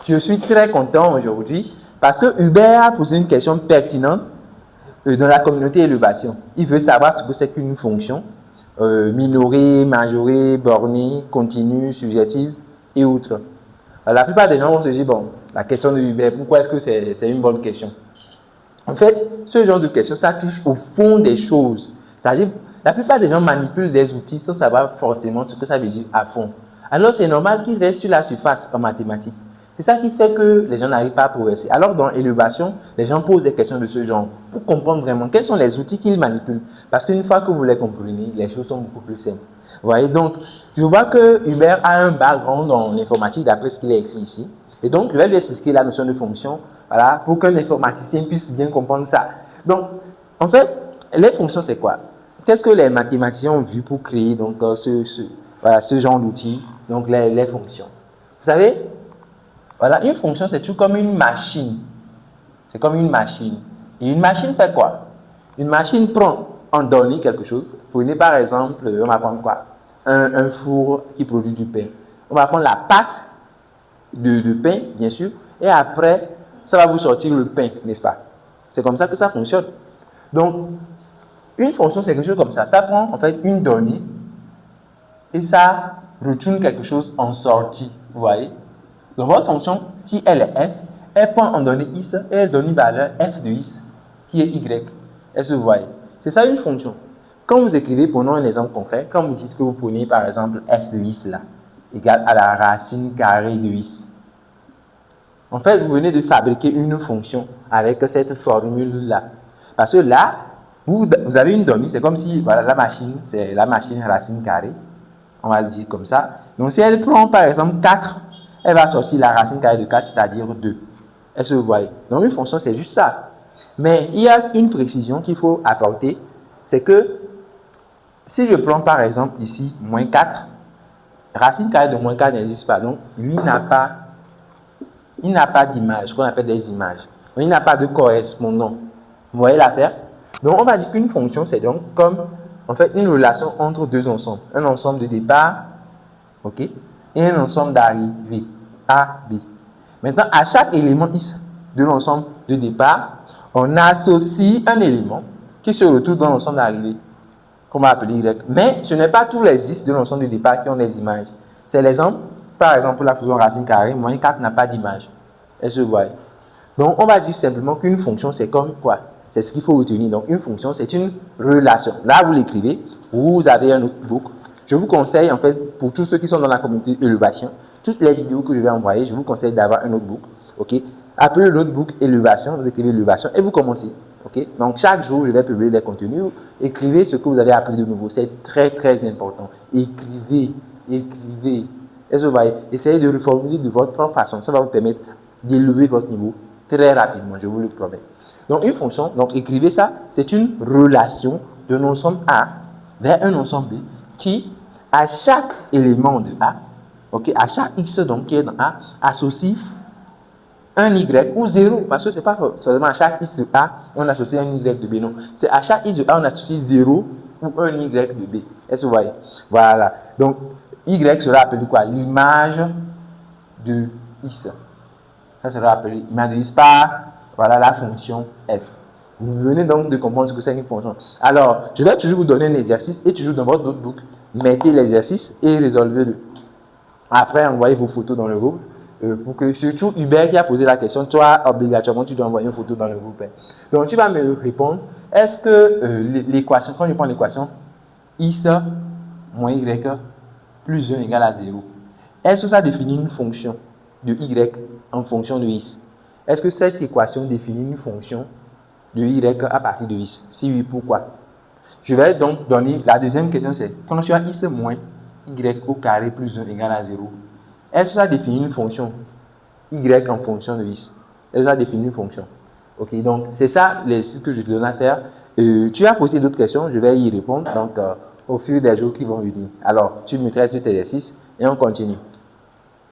Je suis très content aujourd'hui parce que Hubert a posé une question pertinente dans la communauté élévation. Il veut savoir ce que c'est qu'une fonction minorée, majorée, bornée, continue, subjective et autres. La plupart des gens vont se dire, bon, la question de Hubert, pourquoi est-ce que c'est une bonne question? En fait, ce genre de question, ça touche au fond des choses. C'est-à-dire, la plupart des gens manipulent des outils sans savoir forcément ce que ça veut dire à fond. Alors, c'est normal qu'ils restent sur la surface en mathématiques. C'est ça qui fait que les gens n'arrivent pas à progresser. Alors, dans l'élévation, les gens posent des questions de ce genre pour comprendre vraiment quels sont les outils qu'ils manipulent. Parce qu'une fois que vous les comprenez, les choses sont beaucoup plus simples. Vous voyez, donc, je vois que Hubert a un background en informatique d'après ce qu'il a écrit ici. Et donc, je vais lui expliquer la notion de fonction, voilà, pour qu'un informaticien puisse bien comprendre ça. Donc, en fait, les fonctions, c'est quoi? Qu'est-ce que les mathématiciens ont vu pour créer donc, ce genre d'outils, donc les fonctions? Vous savez, voilà, une fonction, c'est tout comme une machine. C'est comme une machine. Et une machine fait quoi? Une machine prend en données quelque chose. Prenez par exemple, on va prendre quoi? Un four qui produit du pain. On va prendre la pâte de pain, bien sûr, et après, ça va vous sortir le pain, n'est-ce pas? C'est comme ça que ça fonctionne. Donc, une fonction, c'est quelque chose comme ça. Ça prend en fait une donnée et ça retourne quelque chose en sortie. Vous voyez? Donc, votre fonction, si elle est f, elle prend en donnée is et elle donne une valeur f de is qui est y. Est-ce que vous voyez? C'est ça une fonction. Quand vous écrivez, prenons un exemple concret, quand vous dites que vous prenez par exemple f de is là, égale à la racine carrée de is. En fait, vous venez de fabriquer une fonction avec cette formule-là. Parce que là, vous avez une donnée, c'est comme si, voilà, la machine, c'est la machine racine carrée. On va le dire comme ça. Donc, si elle prend par exemple 4, elle va sortir la racine carrée de 4, c'est-à-dire 2. Est-ce que vous voyez? Donc, une fonction, c'est juste ça. Mais il y a une précision qu'il faut apporter, c'est que si je prends par exemple ici moins 4, racine carrée de moins 4 n'existe pas. Donc, lui il n'a pas d'image, qu'on appelle des images. Donc, il n'a pas de correspondant. Vous voyez l'affaire? Donc, on va dire qu'une fonction, c'est donc comme en fait une relation entre deux ensembles. Un ensemble de départ, ok, et un ensemble d'arrivée, A, B. Maintenant, à chaque élément is de l'ensemble de départ, on associe un élément qui se retrouve dans l'ensemble d'arrivée, qu'on va appeler Y. Mais ce n'est pas tous les is de l'ensemble de départ qui ont des images. C'est l'exemple, par exemple, pour la fonction racine carrée, moins 4 n'a pas d'image. Est-ce que vous voyez? Donc, on va dire simplement qu'une fonction, c'est comme quoi? C'est ce qu'il faut retenir. Donc, une fonction, c'est une relation. Là, vous l'écrivez, vous avez un notebook. Je vous conseille, en fait, pour tous ceux qui sont dans la communauté élévation, toutes les vidéos que je vais envoyer, je vous conseille d'avoir un notebook. Ok? Appelez le notebook élévation, vous écrivez élévation et vous commencez. Ok? Donc, chaque jour, je vais publier des contenus. Écrivez ce que vous avez appris de nouveau. C'est très, très important. Écrivez, écrivez. Est-ce que vous voyez? Essayez de reformuler de votre propre façon. Ça va vous permettre d'élever votre niveau très rapidement, je vous le promets. Donc, une fonction, donc écrivez ça, c'est une relation d'un ensemble A vers un ensemble B qui, à chaque élément de A, ok, à chaque X donc qui est dans A, associe un Y ou 0, parce que ce n'est pas seulement à chaque X de A, on associe un Y de B, non. C'est à chaque X de A, on associe 0 ou un Y de B. Est-ce que vous voyez? Voilà. Donc, Y sera appelé quoi? L'image de X. Ça sera appelé l'image de X par, voilà, la fonction F. Vous venez donc de comprendre ce que c'est une fonction. Alors, je vais toujours vous donner un exercice et toujours dans votre notebook, mettez l'exercice et résolvez-le. Après, envoyez vos photos dans le groupe. Pour que surtout Hubert qui a posé la question, toi, obligatoirement, tu dois envoyer une photo dans le groupe. Donc, tu vas me répondre, est-ce que l'équation, quand je prends l'équation, X moins Y plus 1 égale à 0, est-ce que ça définit une fonction de Y en fonction de X? Est-ce que cette équation définit une fonction de Y à partir de X? Si oui, pourquoi? Je vais donc donner, la deuxième question, c'est, quand tu as X moins Y au carré plus 1 égale à 0, est-ce que ça définit une fonction Y en fonction de X? Est-ce que ça définit une fonction? Ok, donc c'est ça l'exercice que je te donne à faire. Tu as posé d'autres questions, je vais y répondre donc, au fur des jours qui vont venir. Alors, tu me traites cet exercice et on continue.